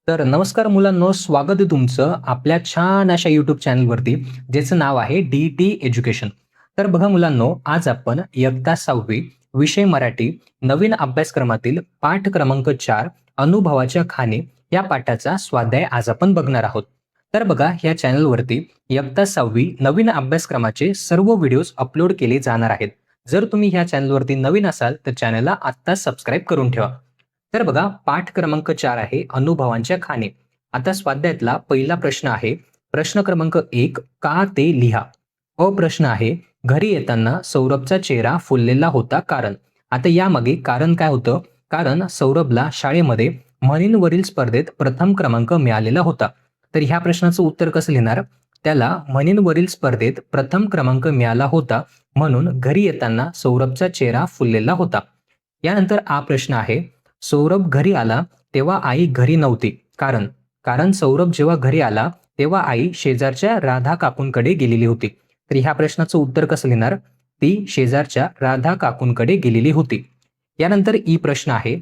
तर नमस्कार मुलांनो, स्वागत आहे तुमचं आपल्या छान अशा YouTube चॅनलवरती, ज्याचं नाव आहे डी-टी एज्युकेशन. तर बघा मुलांनो, आज आपण इयत्ता 6वी विषय मराठी नवीन अभ्यासक्रमातील पाठ क्रमांक 4 अनुभवाच्या खाणी या पाठाचा स्वाध्याय आज आपण बघणार आहोत. तर बघा, या चॅनलवरती इयत्ता 6वी नवीन अभ्यासक्रमाचे सर्व व्हिडिओज अपलोड केले जाणार आहेत. जर तुम्ही ह्या चॅनलवरती नवीन असाल तर चॅनलला आत्ताच सबस्क्राईब करून ठेवा. तर बघा, पाठ क्रमांक 4 आहे अनुभवांच्या खाणी. आता स्वाध्यायातला पहिला प्रश्न आहे. प्रश्न क्रमांक 1, का ते लिहा. प्रश्न आहे, घरी येताना सौरभचा चेहरा फुललेला होता कारण. आता यामागे कारण काय होतं? कारण सौरभला शाळेमध्ये म्हणींवरील स्पर्धेत प्रथम क्रमांक मिळालेला होता. तर ह्या प्रश्नाचं उत्तर कसं लिहिणार? त्याला म्हणींवरील स्पर्धेत प्रथम क्रमांक मिळाला होता, म्हणून घरी येताना सौरभचा चेहरा फुललेला होता. यानंतर हा प्रश्न आहे, सौरभ घरी आला तेव्हा आई घरी नव्हती कारण. कारण सौरभ जेव्हा घरी आला तेव्हा आई शेजारच्या राधा काकूंकडे गेलेली होती. तर ह्या प्रश्नाचं उत्तर कसं लिहिणार? ती शेजारच्या राधा काकूंकडे गेलेली होती. यानंतर ई प्रश्न आहे,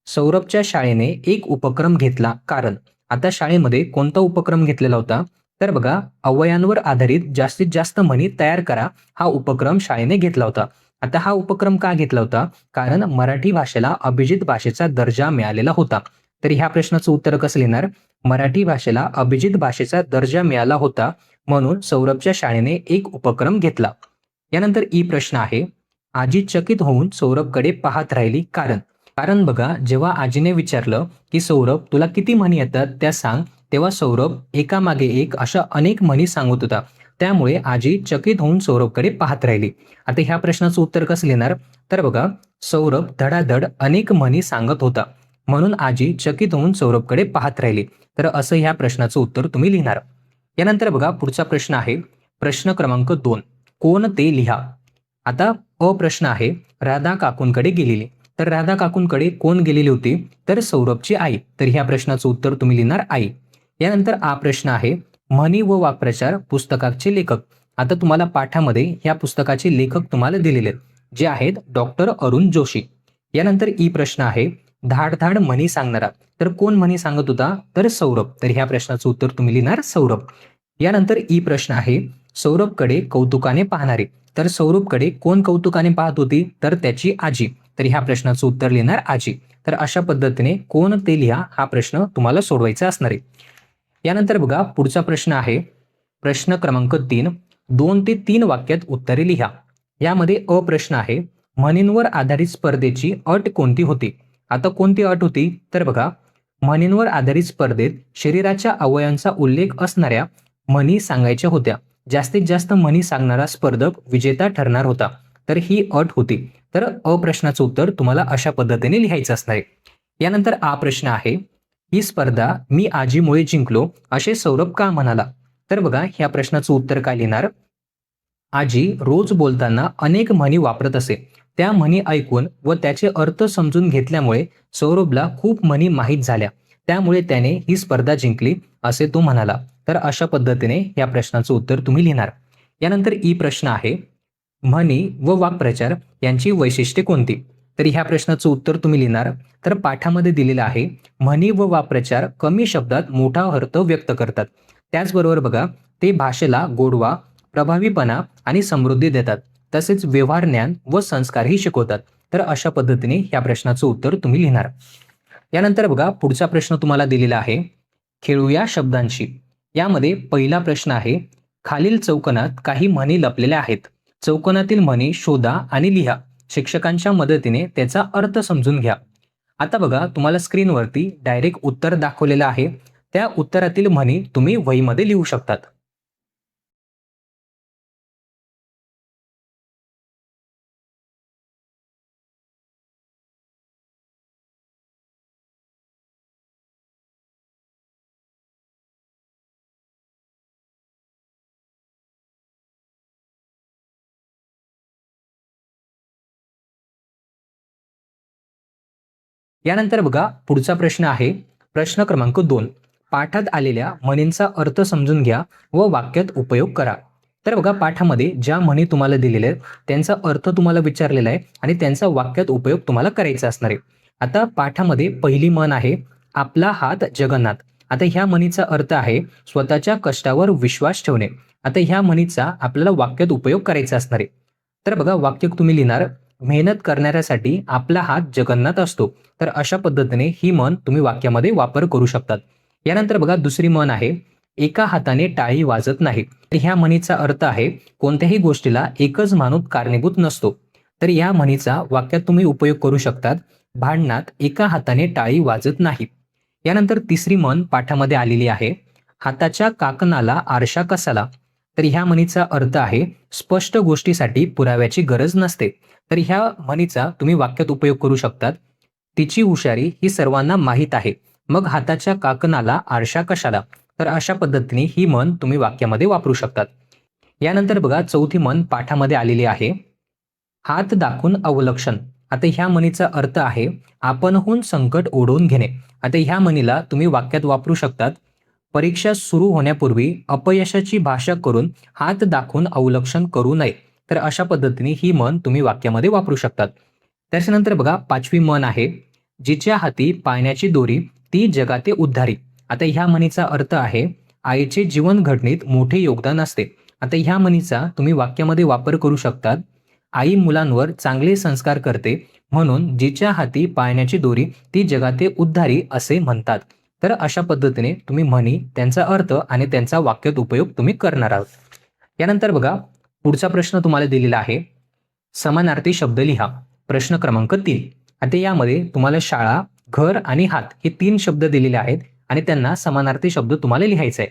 सौरभच्या शाळेने एक उपक्रम घेतला कारण. आता शाळेमध्ये कोणता उपक्रम घेतलेला होता? तर बघा, अवयांवर आधारित जास्तीत जास्त म्हणी तयार करा हा उपक्रम शाळेने घेतला होता. आता हा उपक्रम का घेतला होता? कारण मराठी भाषेला अभिजित भाषेचा दर्जा मिळालेला होता. तर ह्या प्रश्नाचं उत्तर कसं लिहिणार? मराठी भाषेला अभिजित भाषेचा दर्जा मिळाला होता, म्हणून सौरभच्या शाळेने एक उपक्रम घेतला. यानंतर ई प्रश्न आहे, आजी चकित होऊन सौरभकडे पाहत राहिली कारण. कारण बघा, जेव्हा आजीने विचारलं की सौरभ तुला किती म्हणी येतात त्या सांग, तेव्हा सौरभ एकामागे एक अशा अनेक म्हणी सांगत होता. त्यामुळे आजी चकित होऊन सौरभकडे पाहत राहिली. आता ह्या प्रश्नाचं उत्तर कसं लिहिणार? तर बघा, सौरभ धडाधड अनेक म्हणी सांगत होता, म्हणून आजी चकित होऊन सौरभकडे पाहत राहिली. तर असं ह्या प्रश्नाचं उत्तर तुम्ही लिहिणार. यानंतर बघा, पुढचा प्रश्न आहे. प्रश्न क्रमांक 2, कोण ते लिहा. आता प्रश्न आहे, राधा काकूंकडे गेलेली. तर राधा काकूंकडे कोण गेलेली होती? तर सौरभची आई. तर ह्या प्रश्नाचं उत्तर तुम्ही लिहिणार आई. यानंतर हा प्रश्न आहे, म्हणी व वाक्प्रचार पुस्तकाचे लेखक. आता तुम्हाला पाठामध्ये ह्या पुस्तकाचे लेखक तुम्हाला दिलेले आहेत, जे आहेत डॉक्टर अरुण जोशी. यानंतर ई प्रश्न आहे, धाड धाड म्हणी सांगणारा. तर कोण म्हणी सांगत होता? तर सौरभ. तर ह्या प्रश्नाचं उत्तर तुम्ही लिहिणार सौरभ. यानंतर ई प्रश्न आहे, सौरभकडे कौतुकाने पाहणारे. तर सौरभकडे कोण कौतुकाने पाहत होती? तर त्याची आजी. तर ह्या प्रश्नाचं उत्तर लिहिणार आजी. तर अशा पद्धतीने कोण ते लिहा हा प्रश्न तुम्हाला सोडवायचा असणार आहे. यानंतर बघा, पुढचा प्रश्न आहे. प्रश्न क्रमांक 3, 2 ते 3 वाक्यात उत्तरे लिहा. यामध्ये प्रश्न आहे, म्हणींवर आधारित स्पर्धेची अट कोणती होती? आता कोणती अट होती? तर बघा, म्हणींवर आधारित स्पर्धेत शरीराच्या अवयवांचा उल्लेख असणाऱ्या म्हणी सांगायच्या होत्या. जास्तीत जास्त म्हणी सांगणारा स्पर्धक विजेता ठरणार होता. तर ही अट होती. तर प्रश्नाचं उत्तर तुम्हाला अशा पद्धतीने लिहायचं असणार आहे. यानंतर हा प्रश्न आहे, ही स्पर्धा मी आजीमुळे जिंकलो असे सौरभ का म्हणाला? तर बघा, ह्या प्रश्नाचं उत्तर काय लिहिणार? आजी रोज बोलताना अनेक म्हणी वापरत असे. त्या म्हणी ऐकून व त्याचे अर्थ समजून घेतल्यामुळे सौरभला खूप म्हणी माहीत झाल्या. त्यामुळे त्याने ही स्पर्धा जिंकली असे तो म्हणाला. तर अशा पद्धतीने या प्रश्नाचं उत्तर तुम्ही लिहिणार. यानंतर ई प्रश्न आहे, म्हणी व वाक्प्रचार यांची वैशिष्ट्ये कोणती? तर ह्या प्रश्नाचं उत्तर तुम्ही लिहिणार. तर पाठामध्ये दिलेलं आहे, म्हणी व वाक्प्रचार कमी शब्दात मोठा अर्थ व्यक्त करतात. त्याचबरोबर बघा, ते भाषेला गोडवा, प्रभावीपणा आणि समृद्धी देतात. तसेच व्यवहार ज्ञान व संस्कारही शिकवतात. तर अशा पद्धतीने ह्या प्रश्नाचं उत्तर तुम्ही लिहिणार. यानंतर बघा, पुढचा प्रश्न तुम्हाला दिलेला आहे, खेळूया शब्दांशी. यामध्ये पहिला प्रश्न आहे, खालील चौकोनात काही म्हणी लपलेल्या आहेत. चौकोनातील म्हणी शोधा आणि लिहा. शिक्षकांच्या मदतीने त्याचा अर्थ समजून घ्या. आता बघा, तुम्हाला स्क्रीनवरती डायरेक्ट उत्तर दाखवलेलं आहे. त्या उत्तरातील म्हणी तुम्ही वहीमध्ये लिहू शकतात. यानंतर बघा, पुढचा प्रश्न आहे. प्रश्न क्रमांक 2, पाठात आलेल्या म्हणींचा अर्थ समजून घ्या व वाक्यात उपयोग करा. तर बघा, पाठामध्ये ज्या म्हणी तुम्हाला दिलेल्या आहेत त्यांचा अर्थ तुम्हाला विचारलेला आहे आणि त्यांचा वाक्यात उपयोग तुम्हाला करायचा असणार आहे. आता पाठामध्ये पहिली म्हण आहे, आपला हात जगन्नाथ. आता ह्या म्हणीचा अर्थ आहे स्वतःच्या कष्टावर विश्वास ठेवणे. आता ह्या म्हणीचा आपल्याला वाक्यात उपयोग करायचा असणार आहे. तर बघा वाक्य तुम्ही लिहिणार, मेहनत करणाऱ्यासाठी आपला हात जगन्नाथ असतो. तर अशा पद्धतीने ही म्हण तुम्ही वाक्यामध्ये वापर करू शकतात. यानंतर बघा दुसरी म्हण आहे, एका हाताने टाळी वाजत नाही. तर ह्या म्हणीचा अर्थ आहे कोणत्याही गोष्टीला एकच माणूस कारणीभूत नसतो. तर या म्हणीचा वाक्यात तुम्ही उपयोग करू शकतात, भांडणात एका हाताने टाळी वाजत नाही. यानंतर तिसरी म्हण पाठामध्ये आलेली आहे, हाताच्या काकणाला आरशा कशाला. तर ह्या म्हणीचा अर्थ आहे स्पष्ट गोष्टीसाठी पुराव्याची गरज नसते. तर ह्या म्हणीचा तुम्ही वाक्यात उपयोग करू शकतात, तिची हुशारी ही सर्वांना माहीत आहे, मग हाताच्या काकणाला आरशा कशाला. तर अशा पद्धतीने ही म्हण तुम्ही वाक्यामध्ये वापरू शकतात. यानंतर बघा चौथी म्हण पाठामध्ये आलेली आहे, हात दाखवून अवलक्षण. आता ह्या म्हणीचा अर्थ आहे आपणहून संकट ओढवून घेणे. आता ह्या म्हणीला तुम्ही वाक्यात वापरू शकतात, परीक्षा सुरू होण्यापूर्वी अपयशाची भाषा करून हात दाखवून अवलक्षण करू नये. तर अशा पद्धतीने ही म्हण तुम्ही वाक्यामध्ये वापरू शकतात. त्याच्यानंतर बघा पाचवी म्हण आहे, जिच्या हाती पाळण्याची दोरी ती जगाते उद्धारी. आता ह्या म्हणीचा अर्थ आहे आईचे जीवन घडणीत मोठे योगदान असते. आता ह्या म्हणीचा तुम्ही वाक्यामध्ये वापर करू शकतात, आई मुलांवर चांगले संस्कार करते, म्हणून जिच्या हाती पाळण्याची दोरी ती जगाते उद्धारी असे म्हणतात. तर अशा पद्धतीने तुम्ही म्हणी, त्यांचा अर्थ आणि त्यांचा वाक्यात उपयोग तुम्ही करणार आहात. यानंतर बघा पुढचा प्रश्न तुम्हाला दिलेला आहे, समानार्थी शब्द लिहा. प्रश्न क्रमांक 3. आता यामध्ये तुम्हाला शाळा, घर आणि हात हे 3 शब्द दिलेले आहेत आणि त्यांना समानार्थी शब्द तुम्हाला लिहायचा आहे.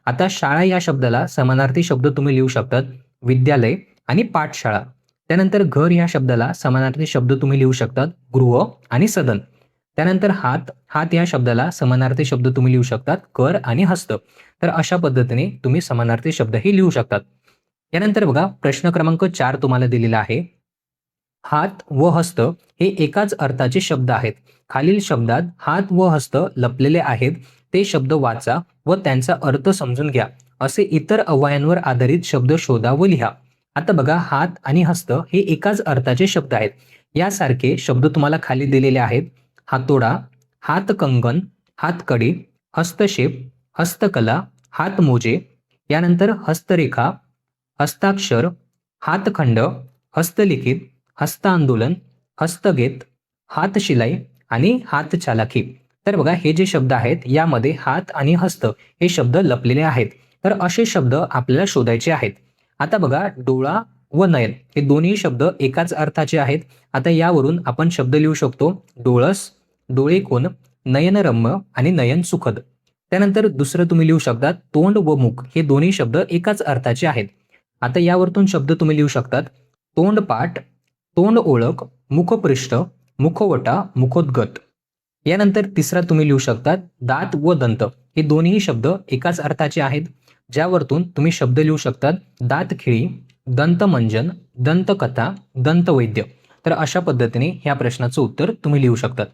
आता शाळा या शब्दाला समानार्थी शब्द तुम्ही लिहू शकतात, विद्यालय आणि पाठशाळा. त्यानंतर घर या शब्दाला समानार्थी शब्द तुम्ही लिहू शकतात, गृह आणि सदन. त्यानंतर हात, हात या शब्दाला समानार्थी शब्द तुम्ही लिहू शकतात, कर आणि हस्त. तर अशा पद्धतीने तुम्ही समानार्थी शब्दही लिहू शकतात. यानंतर बघा प्रश्न क्रमांक 4 तुम्हाला दिलेला आहे, हात व हस्त हे एकाच अर्थाचे शब्द आहेत. खालील शब्दात हात व हस्त लपलेले आहेत, ते शब्द वाचा व त्यांचा अर्थ समजून घ्या. असे इतर अवयवांवर आधारित शब्द शोधा व लिहा. आता बघा हात आणि हस्त हे एकाच अर्थाचे शब्द आहेत. यासारखे शब्द तुम्हाला खाली दिलेले आहेत, हातोडा, हातकंगण, हातकडी, हस्तक्षेप, हस्तकला, हातमोजे. यानंतर हस्तरेखा, हस्ताक्षर, हातखंड, हस्तलिखित, हस्तांदोलन, हस्तगेत, हातशिलाई आणि हातचालाखी. तर बघा हे जे शब्द आहेत यामध्ये हात आणि हस्त हे शब्द लपलेले आहेत. तर असे शब्द आपल्याला शोधायचे आहेत. आता बघा डोळा व नयन हे दोन्ही शब्द एकाच अर्थाचे आहेत. आता यावरून आपण शब्द लिहू शकतो, डोळस, डोळे कोण, नयनरम्य आणि नयन सुखद. त्यानंतर दुसरं तुम्ही लिहू शकतात, तोंड व मुख हे दोन्ही शब्द एकाच अर्थाचे आहेत. आता यावरतून शब्द तुम्ही लिहू शकतात, तोंडपाठ, तोंड ओळख, मुखपृष्ठ, मुखवटा, मुखोद्गत. यानंतर तिसरा तुम्ही लिहू शकतात, दात व दंत हे दोन्ही शब्द एकाच अर्थाचे आहेत. ज्यावरतून तुम्ही शब्द लिहू शकतात, दातखिळी, दंतमंजन, दंतकथा, दंतवैद्य. तर अशा पद्धतीने ह्या प्रश्नाचं उत्तर तुम्ही लिहू शकतात.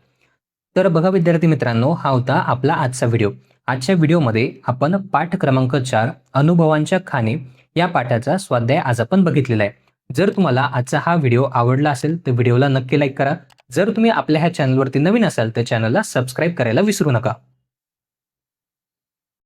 तर बघा विद्यार्थी मित्रांनो, हा होता आपला आजचा व्हिडिओ. आजच्या व्हिडिओमध्ये आपण पाठ क्रमांक 4 अनुभवांच्या खाणी या पाठाचा स्वाध्याय आज आपण बघितलेला आहे. जर तुम्हाला आजचा हा व्हिडिओ आवडला असेल तर व्हिडिओला नक्की लाईक करा. जर तुम्ही आपल्या ह्या चॅनलवरती नवीन असाल तर चॅनलला सबस्क्राईब करायला विसरू नका.